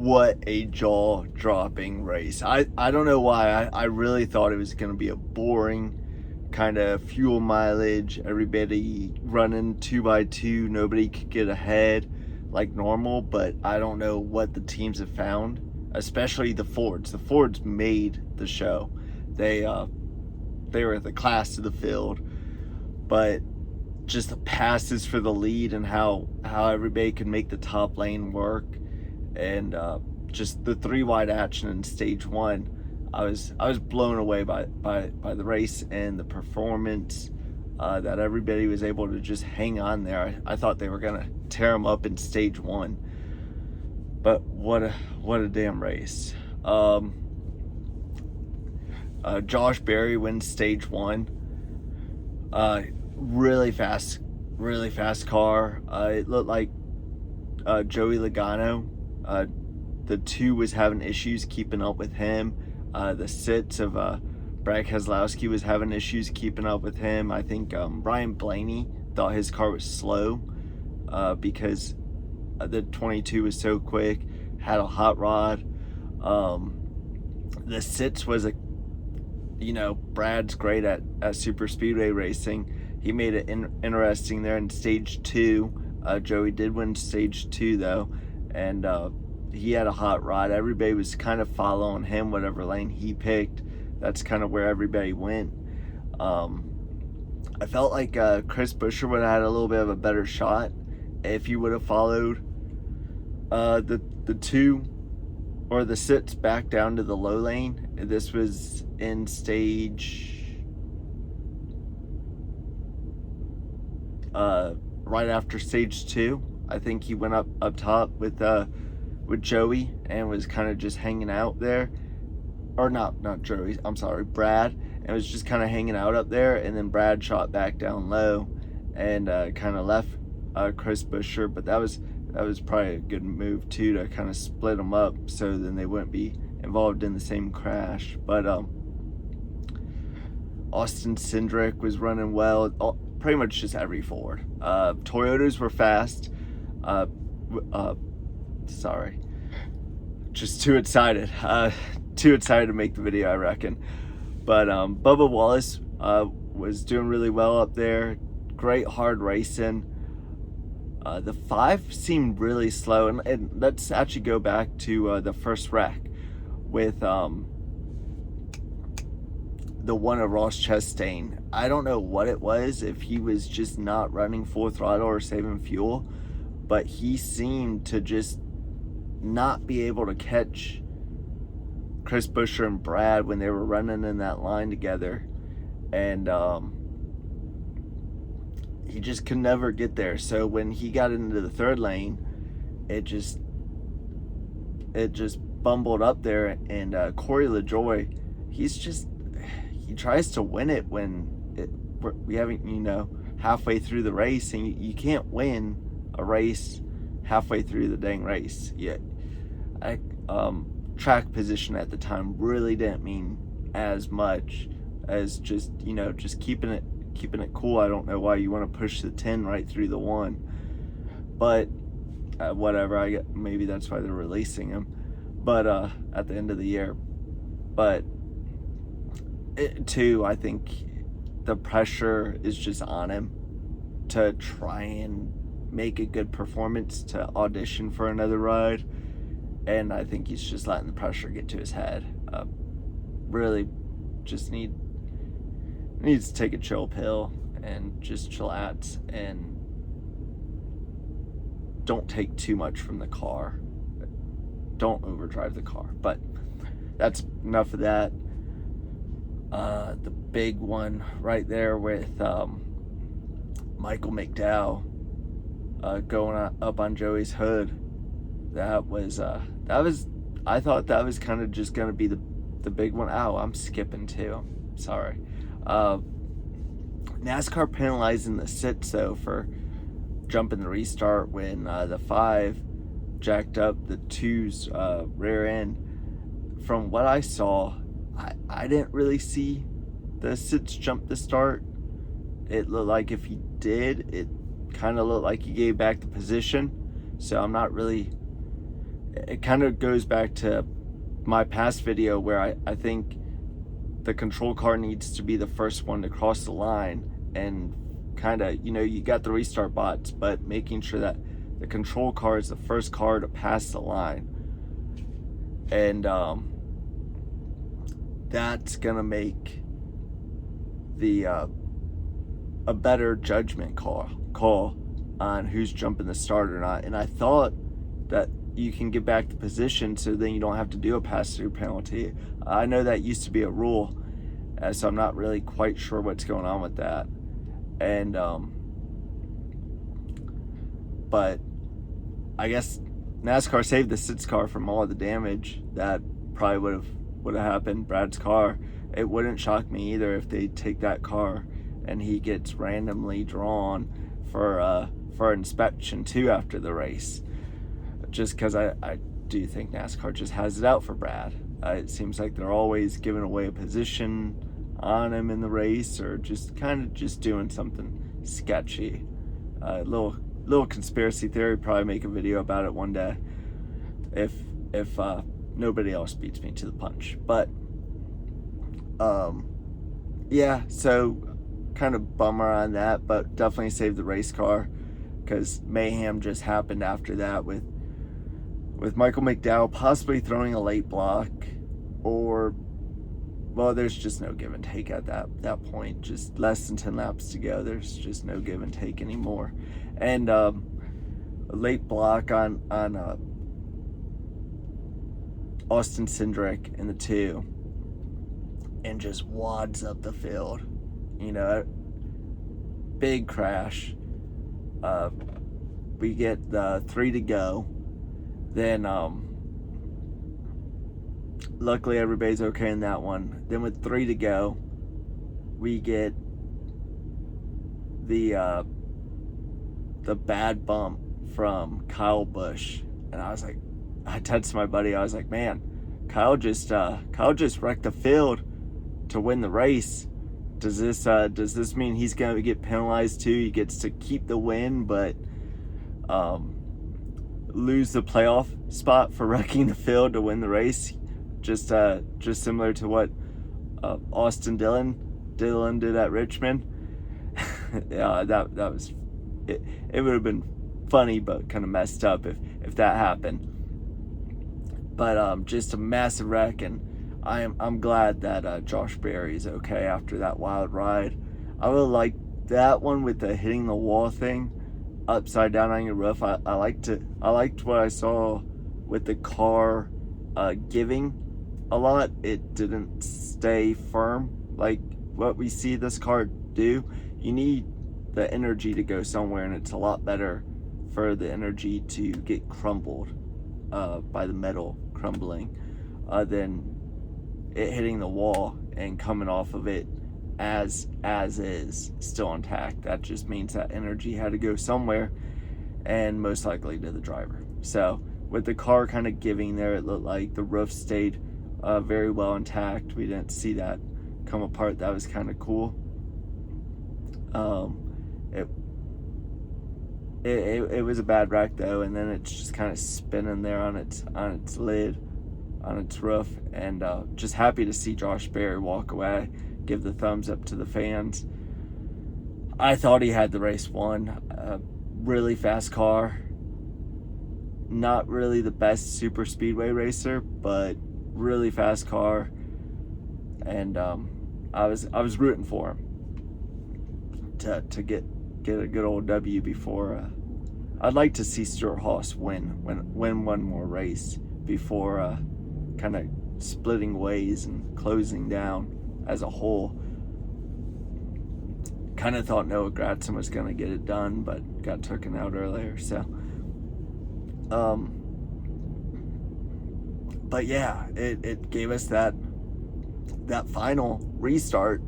What a jaw-dropping race. I don't know why. I really thought it was going to be a boring kind of fuel mileage, everybody running 2x2, nobody could get ahead like normal, but I don't know what the teams have found, especially the Fords. The Fords made the show. They were the class of the field, but just the passes for the lead and how everybody could make the top lane work, and just the three wide action in stage one. I was blown away by the race and the performance, that everybody was able to just hang on there. I thought they were gonna tear them up in stage one, but what a damn race. Josh Berry wins stage one. Really fast car. It looked like Joey Logano, the two was having issues keeping up with him. The sits of Brad Keselowski was having issues keeping up with him. I think Ryan Blaney thought his car was slow because the 22 was so quick, had a hot rod. The sits was Brad's great at super speedway racing. He made it interesting there in stage two. Joey did win stage two though, and he had a hot rod. Everybody was kind of following him, whatever lane he picked. That's kind of where everybody went. I felt like Chris Buescher would have had a little bit of a better shot if he would have followed the two or the sits back down to the low lane. This was in stage right after stage two. I think he went up top with Joey and was kind of just hanging out there, or not Joey, I'm sorry, Brad, and was just kind of hanging out up there, and then Brad shot back down low and kind of left Chris Buescher. But that was probably a good move too, to kind of split them up so then they wouldn't be involved in the same crash. But Austin Cindric was running well, pretty much just every Ford. Toyotas were fast. Sorry, just too excited to make the video, I reckon. But Bubba Wallace was doing really well up there. Great hard racing. The 5 seemed really slow, and let's actually go back to the first wreck with the one of Ross Chastain. I don't know what it was, if he was just not running full throttle or saving fuel, but he seemed to just not be able to catch Chris Buescher and Brad when they were running in that line together, and he just could never get there. So when he got into the third lane, it just bumbled up there, and Corey LaJoie, he tries to win it when we haven't, halfway through the race, and you can't win a race halfway through the dang race. Track position at the time really didn't mean as much as just keeping it cool. I don't know why you want to push the 10 right through the 1, but whatever. Maybe that's why they're releasing him, but at the end of the year. But too, I think the pressure is just on him to try and make a good performance, to audition for another ride, and I think he's just letting the pressure get to his head. Really just needs to take a chill pill and just chillax, and don't take too much from the car. Don't overdrive the car. But that's enough of that. The big one right there with Michael McDowell going up on Joey's hood. That was I thought that was kind of just gonna be the big one. Ow, I'm skipping too. Sorry. NASCAR penalizing the sits though for jumping the restart when the 5 jacked up the 2's rear end. From what I saw, I didn't really see the sits jump the start. It looked like if he did, it kind of looked like he gave back the position. So I'm not really it kind of goes back to my past video where I think the control car needs to be the first one to cross the line, and kind of, you got the restart bots, but making sure that the control car is the first car to pass the line. And that's gonna make the a better judgment call on who's jumping the start or not. And I thought that you can get back to position so then you don't have to do a pass-through penalty. I know that used to be a rule, so I'm not really quite sure what's going on with that. And but I guess NASCAR saved the Sid's car from all of the damage that probably would have happened. Brad's car, it wouldn't shock me either if they take that car and he gets randomly drawn for inspection too after the race, just because I do think NASCAR just has it out for Brad. It seems like they're always giving away a position on him in the race, or just doing something sketchy. Little conspiracy theory, probably make a video about it one day if nobody else beats me to the punch. But yeah, so kind of bummer on that, but definitely saved the race car, because mayhem just happened after that with Michael McDowell possibly throwing a late block, or, well, there's just no give and take at that point. Just less than 10 laps to go. There's just no give and take anymore. And a late block on Austin Cindric in the 2, and just wads up the field. Big crash. We get the 3 to go. Then luckily everybody's okay in that one. Then with 3 to go, we get the bad bump from Kyle Busch, and I texted my buddy. I was like, man, Kyle just wrecked the field to win the race. Does this mean he's gonna get penalized too? He gets to keep the win, but lose the playoff spot for wrecking the field to win the race, just similar to what Austin Dillon did at Richmond. Yeah, that was it. It would have been funny, but kind of messed up if that happened. But just a massive wreck, and I'm glad that Josh Berry's okay after that wild ride. I really liked that one with the hitting the wall thing, upside down on your roof. I liked what I saw with the car giving a lot. It didn't stay firm like what we see this car do. You need the energy to go somewhere, and it's a lot better for the energy to get crumbled by the metal crumbling than it hitting the wall and coming off of it as is still intact. That just means that energy had to go somewhere, and most likely to the driver. So with the car kind of giving there, it looked like the roof stayed very well intact. We didn't see that come apart. That was kind of cool. It was a bad wreck though, and then it's just kind of spinning there on its lid, on its roof, and just happy to see Josh Berry walk away, give the thumbs up to the fans. I thought he had the race won. Really fast car, not really the best super speedway racer, but really fast car, and I was rooting for him to get a good old W before. I'd like to see Stuart Haas win one more race before kind of splitting ways and closing down as a whole. Kind of thought Noah Gragson was going to get it done, but got taken out earlier. So, but yeah, it gave us that final restart,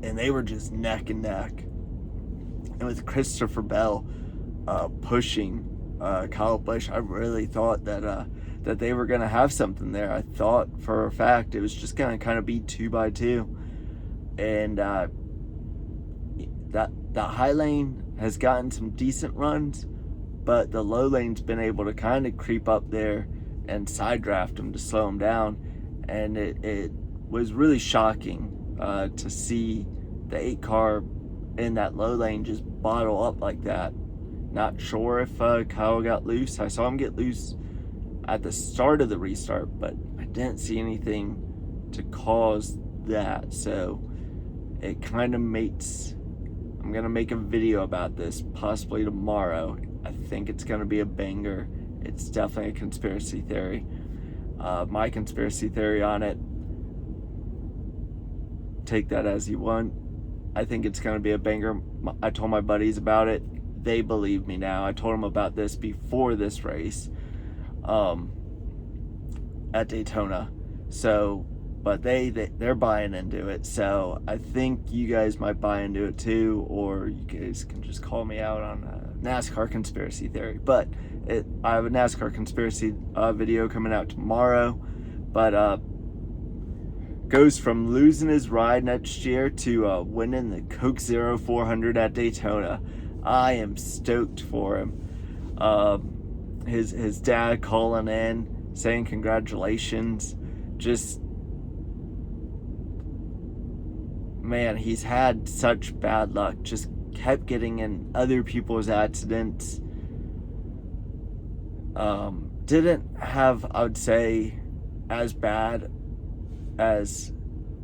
and they were just neck and neck. And with Christopher Bell pushing Kyle Busch, I really thought that they were going to have something there. I thought for a fact it was just going to kind of be 2x2. And that high lane has gotten some decent runs, but the low lane's been able to kind of creep up there and side draft him to slow him down. And it was really shocking to see the 8 car in that low lane just bottle up like that. Not sure if Kyle got loose. I saw him get loose at the start of the restart, but I didn't see anything to cause that. So it kind of makes, I'm gonna make a video about this possibly tomorrow. I think it's gonna be a banger. It's definitely a conspiracy theory. My conspiracy theory on it, take that as you want. I think it's gonna be a banger. I told my buddies about it. They believe me now. I told them about this before this race at Daytona. So, but they're buying into it. So I think you guys might buy into it too, or you guys can just call me out on a NASCAR conspiracy theory. But I have a NASCAR conspiracy video coming out tomorrow. But goes from losing his ride next year to winning the Coke Zero 400 at Daytona. I am stoked for him. His dad calling in, saying congratulations. Just, man, he's had such bad luck. Just kept getting in other people's accidents. Didn't have, I would say, as bad as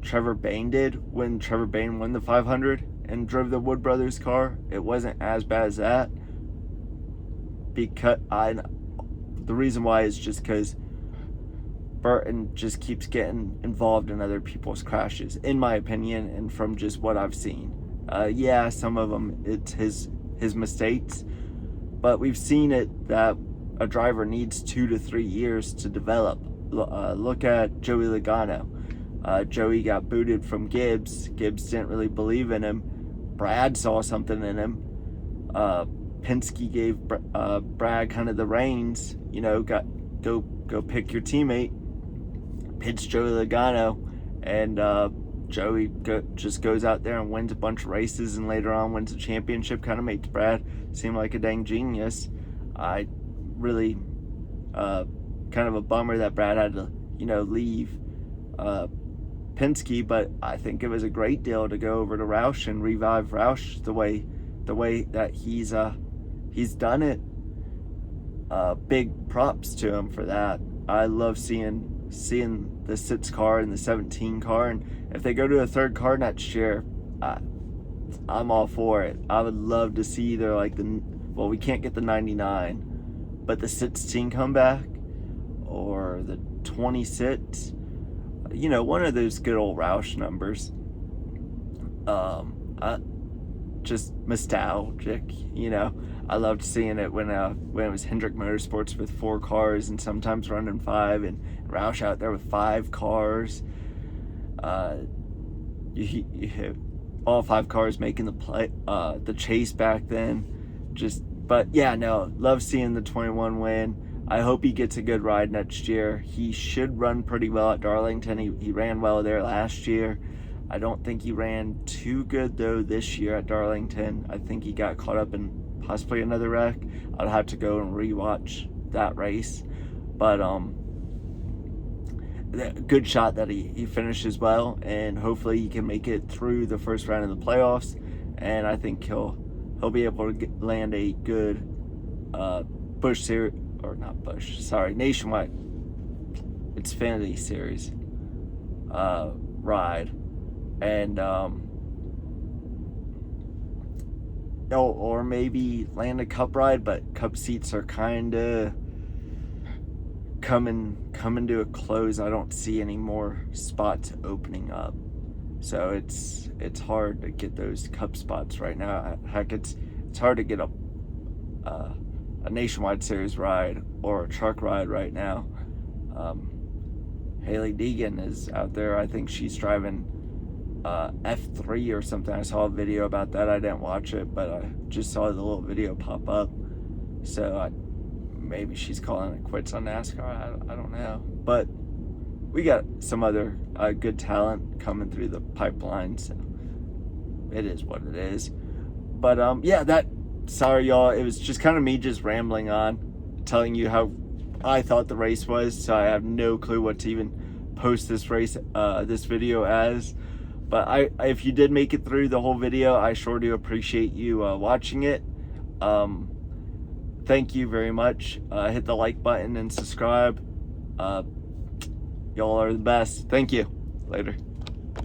Trevor Bayne did when Trevor Bayne won the 500 and drove the Wood Brothers car. It wasn't as bad as that, because the reason why is just because Burton just keeps getting involved in other people's crashes, in my opinion, and from just what I've seen. Yeah, some of them it's his mistakes, but we've seen it that a driver needs 2 to 3 years to develop. Look at Joey Logano. Joey got booted from Gibbs. Gibbs didn't really believe in him. Brad saw something in him. Penske gave Brad kind of the reins. You know, go pick your teammate. Pitch Joey Logano, and Joey just goes out there and wins a bunch of races, and later on wins a championship. Kind of makes Brad seem like a dang genius. I really kind of a bummer that Brad had to leave Penske, but I think it was a great deal to go over to Roush and revive Roush the way that he's done it. Big props to him for that. I love seeing the 6 car and the 17 car, and if they go to a 3rd car next year, I'm all for it. I would love to see either we can't get the 99, but the 16 come back, or the 26. One of those good old Roush numbers. Just nostalgic, I loved seeing it when it was Hendrick Motorsports with 4 cars and sometimes running 5, and Roush out there with 5 cars. You hit all 5 cars making the chase back then. Love seeing the 21 win. I hope he gets a good ride next year. He should run pretty well at Darlington. He ran well there last year. I don't think he ran too good, though, this year at Darlington. I think he got caught up in possibly another wreck. I'd have to go and rewatch that race. But good shot that he finishes well, and hopefully he can make it through the first round of the playoffs. And I think he'll be able to land a good Nationwide. It's Xfinity Series ride. And or maybe land a Cup ride, but Cup seats are kind of coming to a close. I don't see any more spots opening up, so it's hard to get those Cup spots right now. Heck, it's hard to get a Nationwide Series ride or a truck ride right now. Haley Deegan is out there. I think she's driving F3 or something. I saw a video about that. I didn't watch it, but I just saw the little video pop up. So maybe she's calling it quits on NASCAR. I don't know. But we got some other good talent coming through the pipeline, so it is what it is. But sorry y'all, it was just kind of me just rambling on, telling you how I thought the race was, so I have no clue what to even post this this video as. But if you did make it through the whole video, I sure do appreciate you watching it. Thank you very much. Hit the like button and subscribe. Y'all are the best. Thank you. Later.